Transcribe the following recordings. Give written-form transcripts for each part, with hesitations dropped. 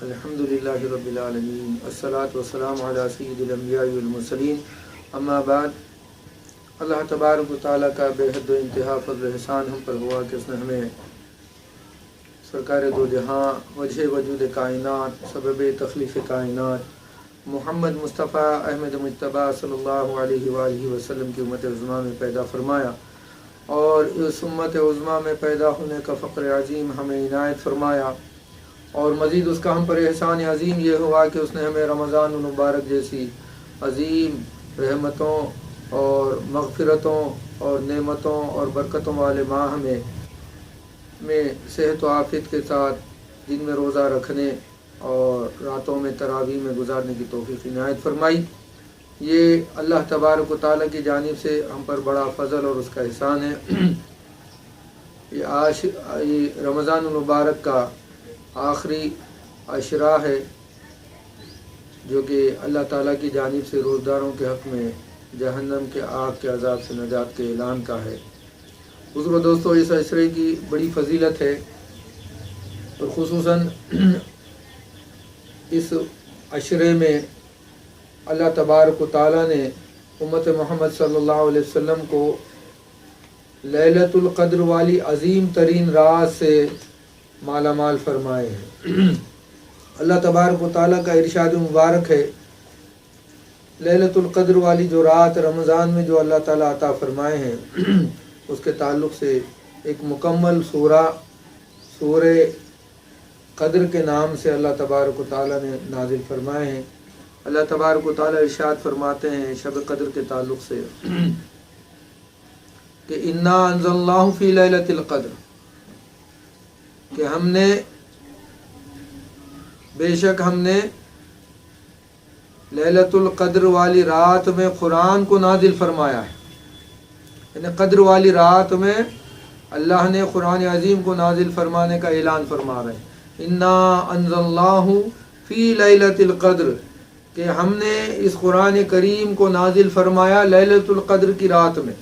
الحمدللہ رب العالمین الصلاۃ والسلام علی سید الانبیاء والمرسلین اما بعد۔ اللہ تبارک و تعالیٰ کا بے حد و انتہا فضل احسان ہم پر ہوا کہ اس نے ہمیں سرکار دو جہاں، وجہ وجود کائنات، سبب تخلیق کائنات، محمد مصطفیٰ احمد مجتبیٰ صلی اللہ علیہ وآلہ وسلم کی امت عظمیٰ میں پیدا فرمایا، اور اس امت عظمیٰ میں پیدا ہونے کا فخر عظیم ہمیں عنایت فرمایا، اور مزید اس کا ہم پر احسان عظیم یہ ہوا کہ اس نے ہمیں رمضان المبارک جیسی عظیم رحمتوں اور مغفرتوں اور نعمتوں اور برکتوں والے ماہ میں صحت و عافیت کے ساتھ دن میں روزہ رکھنے اور راتوں میں تراویح میں گزارنے کی توفیق عنایت فرمائی۔ یہ اللہ تبارک و تعالیٰ کی جانب سے ہم پر بڑا فضل اور اس کا احسان ہے۔ یہ رمضان المبارک کا آخری عشرہ ہے، جو کہ اللہ تعالیٰ کی جانب سے روزداروں کے حق میں جہنم کے آگ کے عذاب سے نجات کے اعلان کا ہے۔ بزرگو دوستو، اس عشرے کی بڑی فضیلت ہے، اور خصوصاً اس عشرے میں اللہ تبارک و تعالیٰ نے امت محمد صلی اللہ علیہ وسلم کو لیلۃ القدر والی عظیم ترین رات سے مالا مال فرمائے ہیں۔ اللہ تبارک و تعالیٰ کا ارشاد مبارک ہے، لیلۃ القدر والی جو رات رمضان میں جو اللہ تعالیٰ عطا فرمائے ہیں، اس کے تعلق سے ایک مکمل سورہ قدر کے نام سے اللہ تبارک و تعالیٰ نے نازل فرمائے ہیں۔ اللہ تبارک و تعالیٰ ارشاد فرماتے ہیں شب قدر کے تعلق سے کہ انا انزلناہ فی لیلۃ القدر، کہ بے شک ہم نے لیلۃ القدر والی رات میں قرآن کو نازل فرمایا ہے، یعنی قدر والی رات میں اللہ نے قرآن عظیم کو نازل فرمانے کا اعلان فرما رہے ہیں۔ انا انزلناہ فی لیلۃ القدر، کہ ہم نے اس قرآن کریم کو نازل فرمایا لیلۃ القدر کی رات میں۔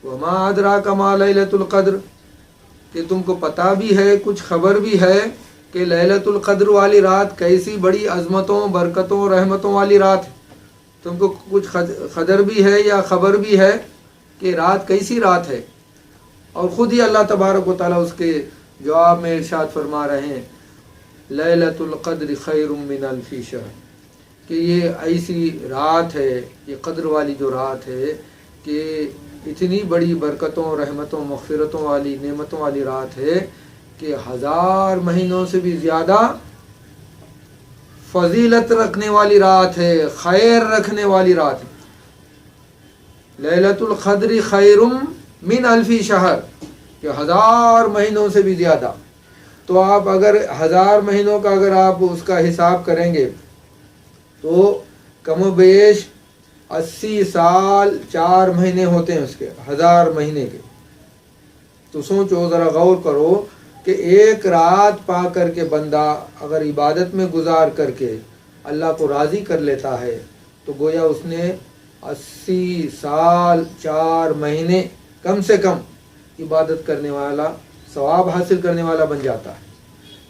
وما ادراک ما لیلۃ القدر، کہ تم کو پتہ بھی ہے، کچھ خبر بھی ہے کہ لیلۃ القدر والی رات کیسی بڑی عظمتوں، برکتوں، رحمتوں والی رات ہے؟ تم کو کچھ خبر بھی ہے یا خبر بھی ہے کہ رات کیسی رات ہے؟ اور خود ہی اللہ تبارک و تعالیٰ اس کے جواب میں ارشاد فرما رہے ہیں لیلۃ القدر خیر من الف شہر، کہ یہ ایسی رات ہے، یہ قدر والی جو رات ہے کہ اتنی بڑی برکتوں، رحمتوں، مغفرتوں والی، نعمتوں والی رات ہے کہ 1000 مہینوں سے بھی زیادہ فضیلت رکھنے والی رات ہے، خیر رکھنے والی رات ہے۔ لیلۃ القدر خیر من الف شہر، کہ 1000 مہینوں سے بھی زیادہ۔ تو آپ اگر 1000 مہینوں کا اگر آپ اس کا حساب کریں گے تو کم و بیش 80 سال 4 مہینے ہوتے ہیں اس کے، 1000 مہینے کے۔ تو سوچو، ذرا غور کرو کہ ایک رات پا کر کے بندہ اگر عبادت میں گزار کر کے اللہ کو راضی کر لیتا ہے تو گویا اس نے 80 سال 4 مہینے کم سے کم عبادت کرنے والا، ثواب حاصل کرنے والا بن جاتا ہے۔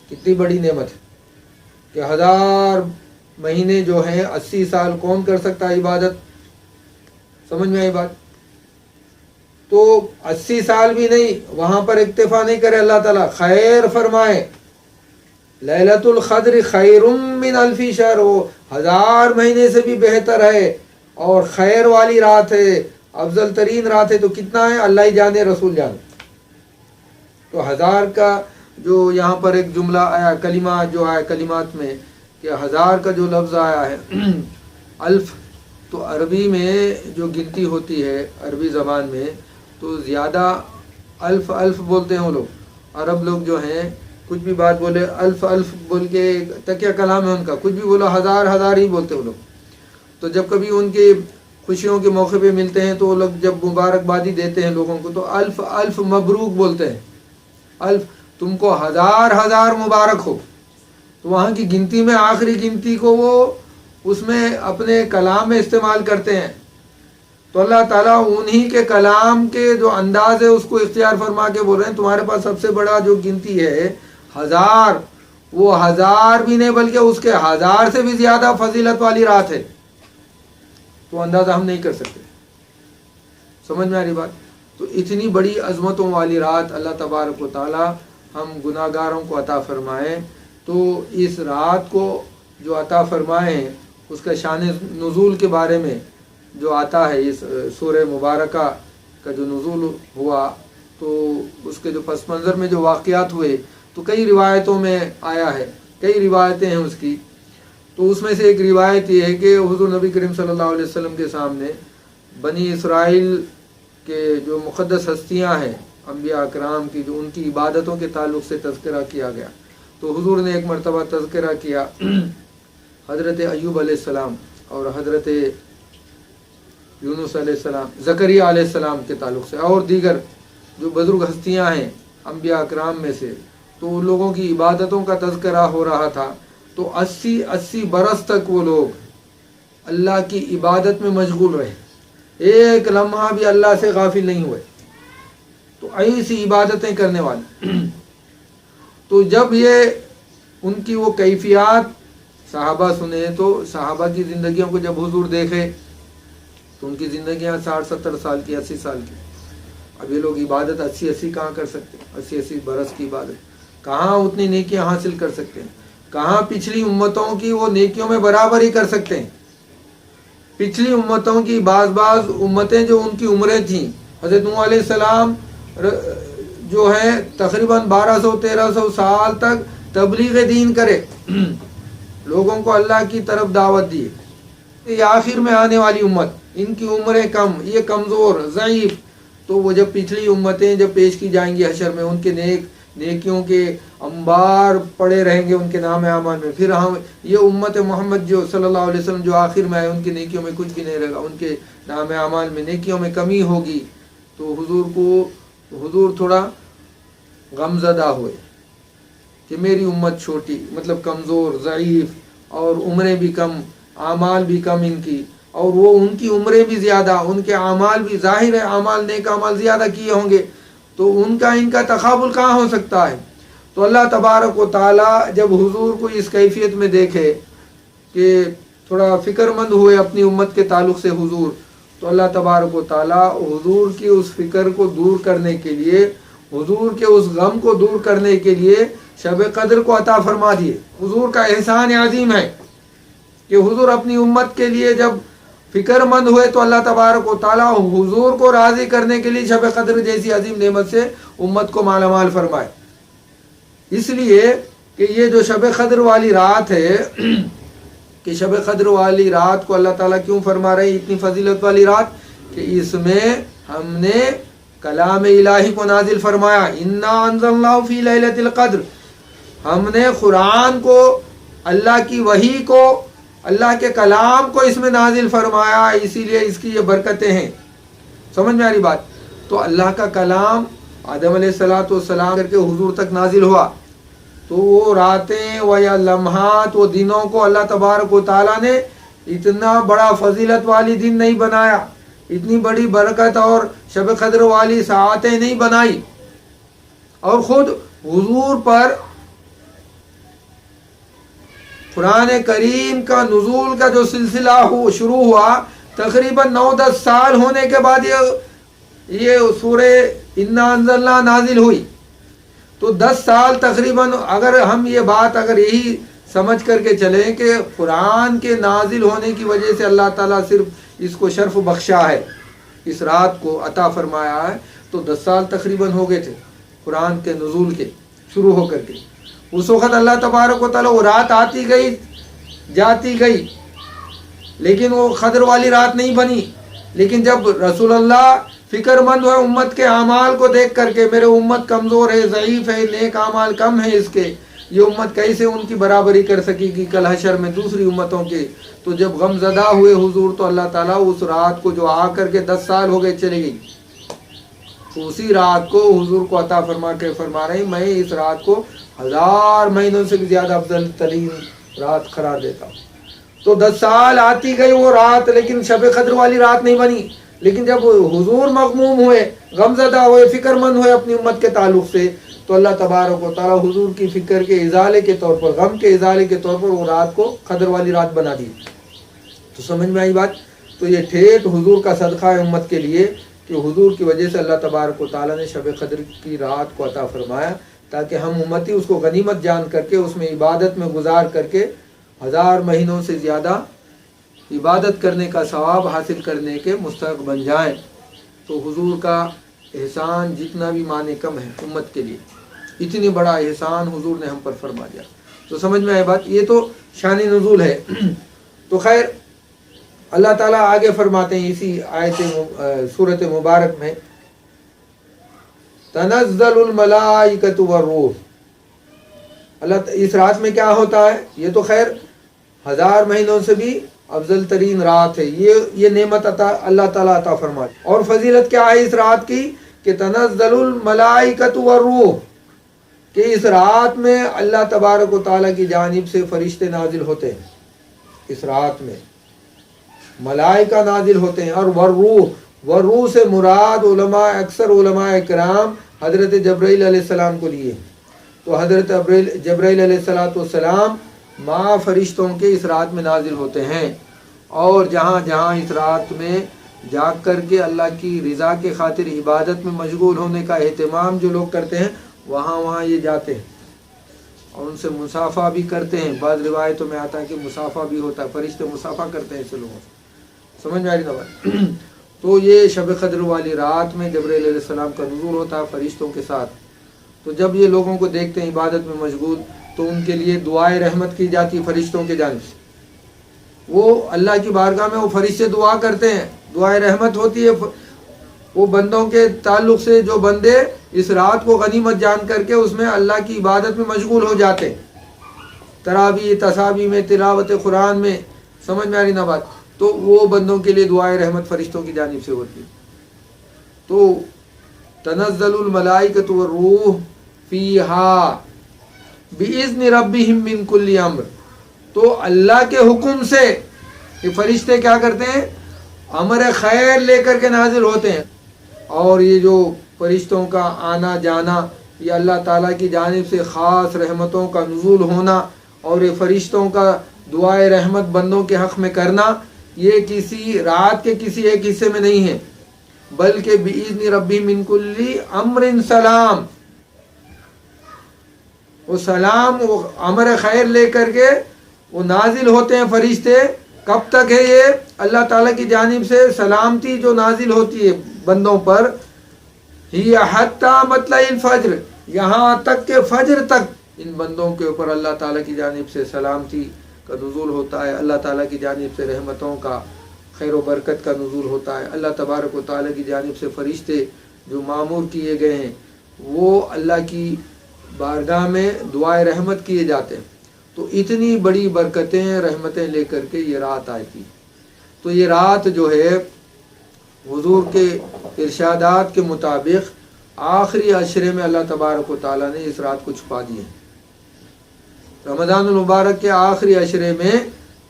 کتنی بڑی نعمت ہے کہ 1000 مہینے جو ہیں، 80 سال کون کر سکتا ہے عبادت؟ سمجھ میں آئی بات؟ تو 80 سال بھی نہیں، وہاں پر اکتفا نہیں کرے، اللہ تعالیٰ خیر فرمائے لیلۃ القدر خیر من الف شہر، وہ 1000 مہینے سے بھی بہتر ہے اور خیر والی رات ہے، افضل ترین رات ہے۔ تو کتنا ہے اللہ ہی جانے، رسول جانے۔ تو 1000 کا جو یہاں پر ایک جملہ آیا، کلمہ جو آیا کلمات میں، کہ 1000 کا جو لفظ آیا ہے الف، تو عربی میں جو گنتی ہوتی ہے عربی زبان میں، تو زیادہ الف الف بولتے ہیں وہ لوگ، عرب لوگ جو ہیں کچھ بھی بات بولے الف الف بول کے تکیہ کلام ہے ان کا، کچھ بھی بولو 1000 1000 ہی بولتے وہ لوگ۔ تو جب کبھی ان کی خوشیوں کے موقع پہ ملتے ہیں تو وہ لوگ جب مبارکبادی دیتے ہیں لوگوں کو تو الف الف مبروک بولتے ہیں، الف تم کو 1000 مبارک ہو۔ تو وہاں کی گنتی میں آخری گنتی کو وہ اس میں اپنے کلام میں استعمال کرتے ہیں۔ تو اللہ تعالیٰ انہی کے کلام کے جو انداز ہے اس کو اختیار فرما کے بول رہے ہیں تمہارے پاس سب سے بڑا جو گنتی ہے 1000، وہ 1000 بھی نہیں بلکہ اس کے 1000 سے بھی زیادہ فضیلت والی رات ہے، تو اندازہ ہم نہیں کر سکتے. سمجھ میں آ رہی بات؟ تو اتنی بڑی عظمتوں والی رات اللہ تبارک و تعالی ہم گناہ گاروں کو عطا فرمائے. تو اس رات کو جو عطا فرمائے اس کا شان نزول کے بارے میں جو آتا ہے، اس سورہ مبارکہ کا جو نزول ہوا، تو اس کے جو پس منظر میں جو واقعات ہوئے تو کئی روایتوں میں آیا ہے، کئی روایتیں ہیں اس کی. تو اس میں سے ایک روایت یہ ہے کہ حضور نبی کریم صلی اللہ علیہ وسلم کے سامنے بنی اسرائیل کے جو مقدس ہستیاں ہیں انبیاء اکرام کی، جو ان کی عبادتوں کے تعلق سے تذکرہ کیا گیا. تو حضور نے ایک مرتبہ تذکرہ کیا حضرت ایوب علیہ السلام اور حضرت یونس علیہ السلام، زکریا علیہ السلام کے تعلق سے، اور دیگر جو بزرگ ہستیاں ہیں انبیاء اکرام میں سے. تو ان لوگوں کی عبادتوں کا تذکرہ ہو رہا تھا. تو 80 برس تک وہ لوگ اللہ کی عبادت میں مشغول رہے، ایک لمحہ بھی اللہ سے غافل نہیں ہوئے. تو ایسی عبادتیں کرنے والے. تو جب یہ ان کی وہ کیفیات صحابہ سنے، تو صحابہ کی زندگیوں کو جب حضور دیکھے تو ان کی زندگیاں 60-70 سال کی، 80 سال کی. اب یہ لوگ عبادت 80 کہاں کر سکتے ہیں؟ 80 برس کی عبادت کہاں اتنی نیکیاں حاصل کر سکتے ہیں؟ کہاں پچھلی امتوں کی وہ نیکیوں میں برابر ہی کر سکتے ہیں؟ پچھلی امتوں کی بعض امتیں جو ان کی عمریں تھیں، حضرت نوح علیہ السلام جو ہے تقریباً 1200-1300 سال تک تبلیغ دین کرے، لوگوں کو اللہ کی طرف دعوت دی. یہ آخر میں آنے والی امت، ان کی عمریں کم، یہ کمزور ضعیف. تو وہ جب پچھلی امتیں جب پیش کی جائیں گی حشر میں، ان کے نیکیوں کے انبار پڑے رہیں گے ان کے نام اعمال میں. پھر ہم یہ امت محمد جو صلی اللہ علیہ وسلم جو آخر میں آئے، ان کی نیکیوں میں کچھ بھی نہیں رہے گا، ان کے نام اعمال میں نیکیوں میں کمی ہوگی. تو حضور تھوڑا غمزدہ ہوئے کہ میری امت چھوٹی، مطلب کمزور ضعیف، اور عمریں بھی کم، اعمال بھی کم ان کی، اور وہ ان کی عمریں بھی زیادہ، ان کے اعمال بھی ظاہر ہے اعمال نیک اعمال زیادہ کیے ہوں گے، تو ان کا تقابل کہاں ہو سکتا ہے. تو اللہ تبارک و تعالی جب حضور کو اس کیفیت میں دیکھے کہ تھوڑا فکر مند ہوئے اپنی امت کے تعلق سے حضور، تو اللہ تبارک و تعالی حضور کی اس فکر کو دور کرنے کے لیے، حضور کے اس غم کو دور کرنے کے لیے شب قدر کو عطا فرما دیے. حضور کا احسان عظیم ہے کہ حضور اپنی امت کے لیے جب فکر مند ہوئے تو اللہ تبارک و تعالی حضور کو راضی کرنے کے لیے شب قدر جیسی عظیم نعمت سے امت کو مالا مال فرمائے. اس لیے کہ یہ جو شب قدر والی رات ہے، کہ شب قدر والی رات کو اللہ تعالیٰ کیوں فرما رہے ہیں اتنی فضیلت والی رات، کہ اس میں ہم نے کلام الہی کو نازل فرمایا. انا انزلناہ فی لیلۃ القدر، ہم نے قرآن کو، اللہ کی وحی کو، اللہ کے کلام کو اس میں نازل فرمایا، اسی لیے اس کی یہ برکتیں ہیں. سمجھ میں آ رہی بات؟ تو اللہ کا کلام آدم علیہ السلام کر کے حضور تک نازل ہوا. تو وہ راتیں و یا لمحات و دنوں کو اللہ تبارک و تعالیٰ نے اتنا بڑا فضیلت والی دن نہیں بنایا، اتنی بڑی برکت اور شب قدر والی ساعتیں نہیں بنائی. اور خود حضور پر قرآن کریم کا نزول کا جو سلسلہ شروع ہوا، تقریباً 9-10 سال ہونے کے بعد یہ سورہ انا انزلنا نازل ہوئی. تو 10 سال تقریباً، اگر ہم یہ بات اگر یہی سمجھ کر کے چلیں کہ قرآن کے نازل ہونے کی وجہ سے اللہ تعالیٰ صرف اس کو شرف بخشا ہے، اس رات کو عطا فرمایا ہے، تو 10 سال تقریباً ہو گئے تھے قرآن کے نزول کے شروع ہو کر کے. اس وقت اللہ تبارک و تعالیٰ وہ رات آتی گئی جاتی گئی، لیکن وہ قدر والی رات نہیں بنی. لیکن جب رسول اللہ فکر مند ہوئے امت کے اعمال کو دیکھ کر کے، میرے امت کمزور ہے، ضعیف ہے، نیک اعمال کم ہے اس کے، یہ امت کیسے ان کی برابری کر سکے گی کل حشر میں دوسری امتوں کے. تو جب غم زدہ ہوئے حضور، تو اللہ تعالیٰ اس رات کو جو آ کر کے 10 سال ہو گئے چلے گئی، اسی رات کو حضور کو عطا فرما رہے ہیں میں اس رات کو 1000 مہینوں سے بھی زیادہ افضل ترین رات قرار دیتا ہوں. تو 10 سال آتی گئی وہ رات، لیکن شب قدر والی رات نہیں بنی. لیکن جب حضور مغموم ہوئے، غمزدہ ہوئے، فکر مند ہوئے اپنی امت کے تعلق سے، تو اللہ تبارک و تعالیٰ حضور کی فکر کے ازالے کے طور پر، غم کے ازالے کے طور پر وہ رات کو قدر والی رات بنا دی۔ تو سمجھ میں آئی بات؟ تو یہ ٹھیٹ حضور کا صدقہ ہے امت کے لیے کہ حضور کی وجہ سے اللہ تبارک و تعالیٰ نے شب قدر کی رات کو عطا فرمایا، تاکہ ہم امتی اس کو غنیمت جان کر کے اس میں عبادت میں گزار کر کے 1000 مہینوں سے زیادہ عبادت کرنے کا ثواب حاصل کرنے کے مستحق بن جائیں۔ تو حضور کا احسان جتنا بھی معنی کم ہے امت کے لیے، اتنی بڑا احسان حضور نے ہم پر فرما دیا۔ تو سمجھ میں آئے بات؟ یہ تو شان نزول ہے۔ تو خیر اللہ تعالیٰ آگے فرماتے ہیں اسی آیت سورۃ مبارک میں، تنزل الملائکۃ والروح۔ اللہ اس رات میں کیا ہوتا ہے؟ یہ تو خیر 1000 مہینوں سے بھی افضل ترین رات ہے، یہ نعمت عطا اللہ تعالیٰ عطا فرماتے۔ اور فضیلت کیا ہے اس رات کی کہ تنزل الملائکۃ والروح، کہ اس رات میں اللہ تبارک و تعالیٰ کی جانب سے فرشتے نازل ہوتے ہیں۔ اس رات میں ملائکہ نازل ہوتے ہیں، اور والروح سے مراد علماء، اکثر علماء کرام حضرت جبرائیل علیہ السلام کو لیے۔ تو حضرت جبرائیل علیہ السلام ماں فرشتوں کے اس رات میں نازل ہوتے ہیں، اور جہاں جہاں اس رات میں جاگ کر کے اللہ کی رضا کے خاطر عبادت میں مشغول ہونے کا اہتمام جو لوگ کرتے ہیں، وہاں وہاں یہ جاتے ہیں اور ان سے مصافحہ بھی کرتے ہیں۔ بعض روایتوں میں آتا ہے کہ مصافحہ بھی ہوتا ہے، فرشتے مصافحہ کرتے ہیں ایسے لوگوں سے۔ سمجھ میں آ رہی بات؟ تو یہ شب قدر والی رات میں جبرائیل علیہ السلام کا نزول ہوتا ہے فرشتوں کے ساتھ۔ تو جب یہ لوگوں کو دیکھتے ہیں عبادت میں مشغول، تو ان کے لیے دعائے رحمت کی جاتی فرشتوں کے جانب سے۔ وہ اللہ کی بارگاہ میں وہ فرشتے دعا کرتے ہیں، دعائے رحمت ہوتی ہے وہ بندوں کے تعلق سے، جو بندے اس رات کو غنیمت جان کر کے اس میں اللہ کی عبادت میں مشغول ہو جاتے ہیں، تراویح تسابیح میں، تلاوت قرآن میں۔ سمجھ میں آ رہی نا بات؟ تو وہ بندوں کے لیے دعائے رحمت فرشتوں کی جانب سے ہوتی ہے۔ تو تنزل الملائکۃ والروح فیہا بِإِذْنِ رَبِّهِمْ مِنْ كُلِّ امر۔ تو اللہ کے حکم سے یہ فرشتے کیا کرتے ہیں؟ امر خیر لے کر کے نازل ہوتے ہیں۔ اور یہ جو فرشتوں کا آنا جانا، یہ اللہ تعالیٰ کی جانب سے خاص رحمتوں کا نزول ہونا، اور یہ فرشتوں کا دعائے رحمت بندوں کے حق میں کرنا، یہ کسی رات کے کسی ایک حصے میں نہیں ہے، بلکہ بِإِذْنِ رَبِّهِمْ مِنْ كُلِّ امر سلام۔ وہ سلام، وہ امر خیر لے کر کے وہ نازل ہوتے ہیں فرشتے۔ کب تک ہے یہ؟ اللہ تعالیٰ کی جانب سے سلامتی جو نازل ہوتی ہے بندوں پر، ہی حتی مطلع الفجر، یہاں تک کہ فجر تک ان بندوں کے اوپر اللہ تعالیٰ کی جانب سے سلامتی کا نزول ہوتا ہے، اللہ تعالیٰ کی جانب سے رحمتوں کا، خیر و برکت کا نزول ہوتا ہے۔ اللہ تبارک و تعالیٰ کی جانب سے فرشتے جو معمور کیے گئے ہیں وہ اللہ کی بارگاہ میں دعائے رحمت کیے جاتے ہیں۔ تو اتنی بڑی برکتیں رحمتیں لے کر کے یہ رات آئی تھی۔ تو یہ رات جو ہے حضور کے ارشادات کے مطابق آخری عشرے میں اللہ تبارک و تعالیٰ نے اس رات کو چھپا دیے۔ رمضان المبارک کے آخری عشرے میں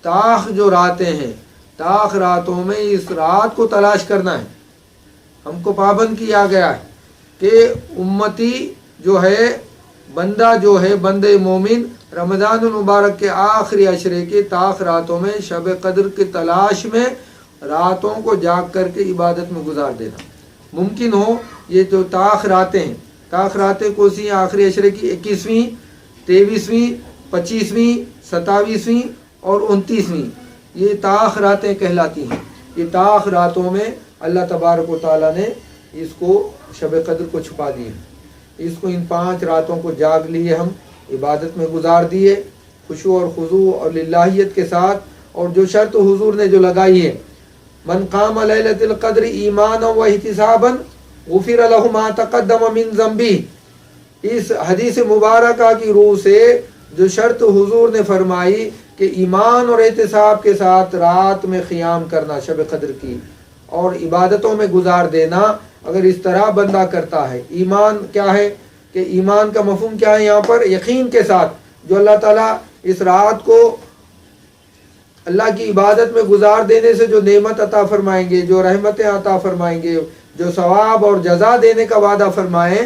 طاق جو راتیں ہیں، طاق راتوں میں اس رات کو تلاش کرنا ہے۔ ہم کو پابند کیا گیا ہے کہ امتی جو ہے، بندہ جو ہے، بندے مومن رمضان المبارک کے آخری عشرے کے طاق راتوں میں شب قدر کی تلاش میں راتوں کو جاگ کر کے عبادت میں گزار دینا ممکن ہو۔ یہ جو طاق راتیں ہیں، طاق راتیں کون سی ہیں؟ آخری عشرے کی 21ویں، 23ویں، 25ویں، 27ویں اور 29ویں، یہ طاق راتیں کہلاتی ہیں۔ یہ طاق راتوں میں اللہ تبارک و تعالیٰ نے اس کو شب قدر کو چھپا دیے، اس کو ان 5 راتوں کو جاگ لیے، ہم عبادت میں گزار دیے خشوع اور خضوع اور للہیت کے ساتھ۔ اور جو شرط حضور نے جو لگائی ہے، من قام لیلۃ القدر ایمانا و احتسابا غفر له ما تقدم من ذنبہ، اس حدیث مبارکہ کی روح سے جو شرط حضور نے فرمائی کہ ایمان اور احتساب کے ساتھ رات میں قیام کرنا شب قدر کی اور عبادتوں میں گزار دینا، اگر اس طرح بندہ کرتا ہے، ایمان کیا ہے کہ ایمان کا مفہوم کیا ہے یہاں پر؟ یقین کے ساتھ جو اللہ تعالیٰ اس رات کو اللہ کی عبادت میں گزار دینے سے جو نعمت عطا فرمائیں گے، جو رحمتیں عطا فرمائیں گے، جو ثواب اور جزا دینے کا وعدہ فرمائیں،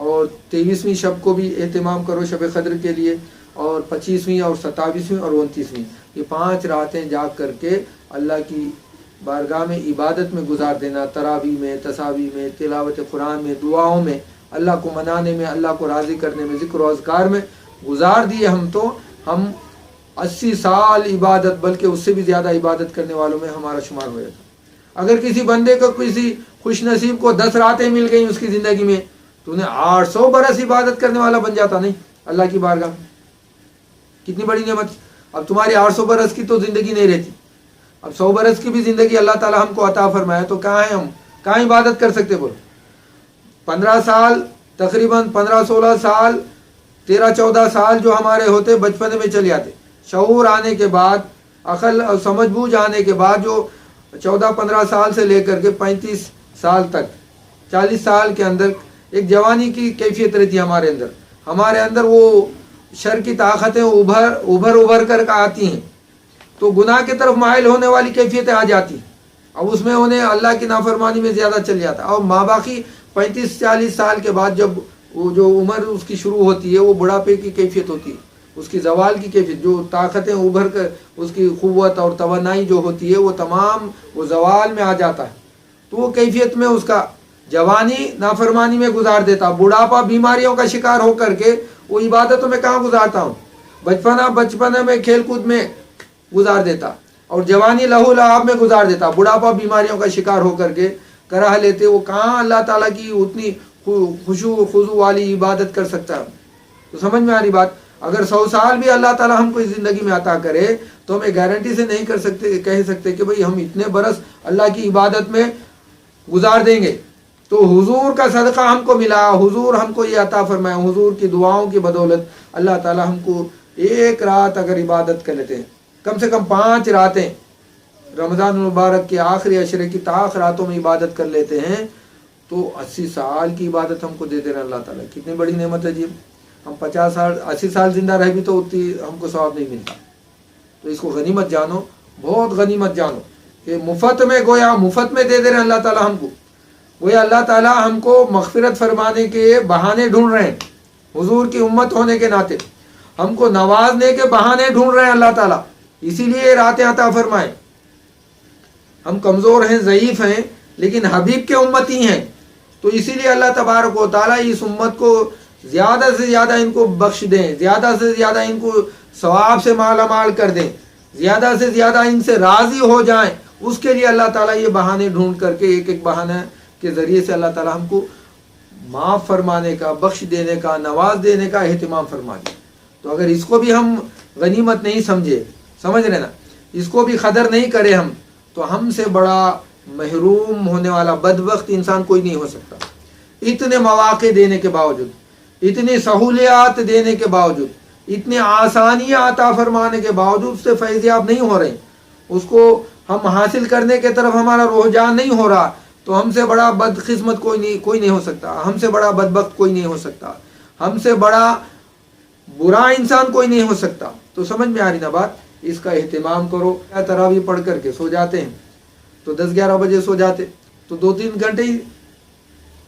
اور 23ویں شب کو بھی اہتمام کرو شب قدر کے لیے، اور 25ویں اور 27ویں اور 29ویں، یہ 5 راتیں جاگ کر کے اللہ کی بارگاہ میں عبادت میں گزار دینا، تراویح میں، تسابیح میں، تلاوت قرآن میں، دعاؤں میں، اللہ کو منانے میں، اللہ کو راضی کرنے میں، ذکر و اذکار میں گزار دیے ہم تو ہم 80 سال عبادت بلکہ اس سے بھی زیادہ عبادت کرنے والوں میں ہمارا شمار ہو جاتا۔ اگر کسی بندے کو کسی خوش نصیب کو 10 راتیں مل گئیں اس کی زندگی میں تو انہیں 800 برس عبادت کرنے والا بن جاتا، نہیں اللہ کی بارگاہ میں۔ کتنی بڑی نعمت۔ اب تمہاری 800 برس کی تو زندگی نہیں رہتی، اب 100 برس کی بھی زندگی اللہ تعالیٰ ہم کو عطا فرمایا تو کہاں ہیں ہم، کہاں عبادت کر سکتے بولو۔ 15 سال تقریباً 15-16 سال 13-14 سال جو ہمارے ہوتے بچپنے میں چل جاتے، شعور آنے کے بعد، عقل اور سمجھ بوجھ آنے کے بعد جو 14-15 سال سے لے کر کے 35 سال تک 40 سال کے اندر ایک جوانی کی کیفیت رہتی ہے ہمارے اندر وہ شر کی طاقتیں ابھر کر آتی ہیں تو گناہ کی طرف مائل ہونے والی کیفیتیں آ جاتی ہیں، اب اس میں انہیں اللہ کی نافرمانی میں زیادہ چل جاتا ہے۔ اور ماں باقی 35-40 سال کے بعد جب وہ جو عمر اس کی شروع ہوتی ہے وہ بڑھاپے کی کیفیت ہوتی ہے، اس کی زوال کی کیفیت، جو طاقتیں ابھر کر اس کی قوت اور توانائی جو ہوتی ہے وہ تمام وہ زوال میں آ جاتا ہے، تو وہ کیفیت میں اس کا جوانی نافرمانی میں گزار دیتا، بڑھاپا بیماریوں کا شکار ہو کر کے وہ عبادتوں میں کہاں گزارتا ہوں، بچپنا میں کھیل کود میں گزار دیتا، اور جوانی لہو لعاب میں گزار دیتا، بڑھاپا بیماریوں کا شکار ہو کر کے کرا لیتے، وہ کہاں اللہ تعالیٰ کی اتنی خشوع و خضوع والی عبادت کر سکتا ہے۔ تو سمجھ میں آ رہی بات۔ اگر 100 سال بھی اللہ تعالیٰ ہم کو اس زندگی میں عطا کرے تو ہمیں گارنٹی سے نہیں کہہ سکتے کہ بھئی ہم اتنے برس اللہ کی عبادت میں گزار دیں گے۔ تو حضور کا صدقہ ہم کو ملا، حضور ہم کو یہ عطا فرمایا، حضور کی دعاؤں کی بدولت اللہ تعالیٰ ہم کو ایک رات اگر عبادت کر لیتے ہیں، کم سے کم 5 راتیں رمضان المبارک کے آخری عشرے کی تاخ راتوں میں عبادت کر لیتے ہیں تو 80 سال کی عبادت ہم کو دے دے رہے ہیں اللہ تعالیٰ۔ کتنی بڑی نعمت ہے جی۔ ہم 50 سال 80 سال زندہ رہ بھی تو اتنی ہم کو ثواب نہیں ملتا، تو اس کو غنیمت جانو، بہت غنیمت جانو کہ مفت میں گویا مفت میں دے دے رہے ہیں اللہ تعالیٰ ہم کو، گویا اللہ تعالیٰ ہم کو مغفرت فرمانے کے بہانے ڈھونڈ رہے ہیں، حضور کی امت ہونے کے ناطے ہم کو نوازنے کے بہانے ڈھونڈ رہے ہیں اللہ تعالیٰ، اسی لیے راتیں عطا فرمائیں۔ ہم کمزور ہیں، ضعیف ہیں، لیکن حبیب کے امتی ہیں، تو اسی لیے اللہ تبارک و تعالیٰ اس امت کو زیادہ سے زیادہ ان کو بخش دیں، زیادہ سے زیادہ ان کو ثواب سے مالا مال کر دیں، زیادہ سے زیادہ ان سے راضی ہو جائیں، اس کے لیے اللہ تعالیٰ یہ بہانے ڈھونڈ کر کے ایک ایک بہانے کے ذریعے سے اللہ تعالیٰ ہم کو معاف فرمانے کا، بخش دینے کا، نواز دینے کا اہتمام فرما دے۔ تو اگر اس کو بھی ہم غنیمت نہیں سمجھ رہے نا، اس کو بھی قدر نہیں کرے ہم، تو ہم سے بڑا محروم ہونے والا بدبخت انسان کوئی نہیں ہو سکتا۔ اتنے مواقع دینے کے باوجود، اتنی سہولیات دینے کے باوجود، اتنی آسانیاں عطا فرمانے کے باوجود اس سے فیضیاب نہیں ہو رہے، اس کو ہم حاصل کرنے کے طرف ہمارا رجحان نہیں ہو رہا، تو ہم سے بڑا بدقسمت کوئی نہیں ہو سکتا، ہم سے بڑا بدبخت کوئی نہیں ہو سکتا، ہم سے بڑا برا انسان کوئی نہیں ہو سکتا۔ تو سمجھ میں آ رہی نا بات، اس کا اہتمام کرو۔ تراویح پڑھ کر کے سو جاتے ہیں تو 10-11 بجے سو جاتے تو 2-3 گھنٹے ہی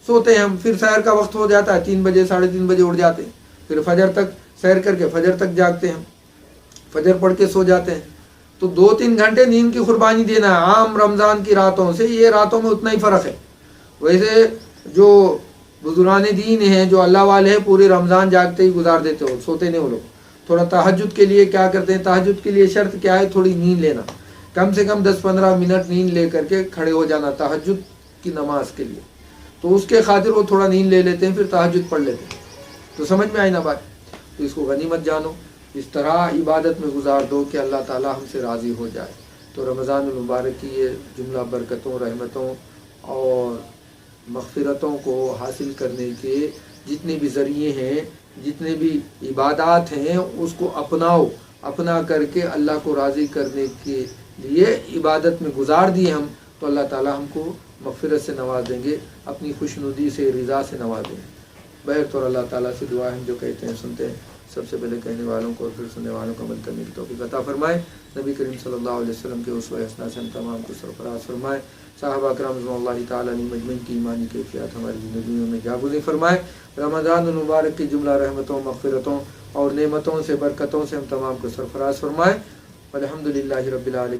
سوتے ہیں ہم، پھر سحر کا وقت ہو جاتا ہے 3 بجے 3:30 بجے اٹھ جاتے ہیں، پھر فجر تک سحر کر کے فجر تک جاگتے ہیں، فجر پڑھ کے سو جاتے ہیں، تو 2-3 گھنٹے نیند کی قربانی دینا ہے۔ عام رمضان کی راتوں سے یہ راتوں میں اتنا ہی فرق ہے۔ ویسے جو بزرگان دین ہیں، جو اللہ والے ہیں، پوری رمضان جاگتے ہی گزار دیتے ہو، سوتے نہیں وہ لوگ۔ تھوڑا تہجد کے لیے کیا کرتے ہیں، تہجد کے لیے شرط کیا ہے، تھوڑی نیند لینا، کم سے کم 10-15 منٹ نیند لے کر کے کھڑے ہو جانا تہجد کی نماز کے لیے، تو اس کے خاطر وہ تھوڑا نیند لے لیتے ہیں، پھر تہجد پڑھ لیتے ہیں۔ تو سمجھ میں آئی نا بات، تو اس کو غنیمت جانو، اس طرح عبادت میں گزار دو کہ اللہ تعالیٰ ہم سے راضی ہو جائے۔ تو رمضان المبارک کی یہ جملہ برکتوں، رحمتوں اور مغفرتوں کو حاصل کرنے کے جتنے بھی ذریعے ہیں، جتنے بھی عبادات ہیں، اس کو اپنا کر کے اللہ کو راضی کرنے کے لیے عبادت میں گزار دیے ہم، تو اللہ تعالیٰ ہم کو مغفرت سے نواز دیں گے، اپنی خوشنودی سے، رضا سے نواز دیں گے۔ بہر طور اللہ تعالیٰ سے دعا ہے، ہم جو کہتے ہیں سنتے ہیں۔ سب سے پہلے کہنے والوں کو اور پھر سننے والوں کو عمل کرنے کی توفیق عطا فرمائے. نبی کریم صلی اللہ علیہ وسلم کے اسوہ حسنہ سے ہم تمام کو سرفراز فرمائے. صحابہ اکرام رضوان اللہ تعالیٰ علیہ مجمعین کی ایمانی کیفیات ہماری زندگیوں میں جاگزیں فرمائے. رمضان المبارک کی جملہ رحمتوں، مغفرتوں اور نعمتوں سے، برکتوں سے ہم تمام کو سرفراز فرمائے. الحمدللہ رب العالمین.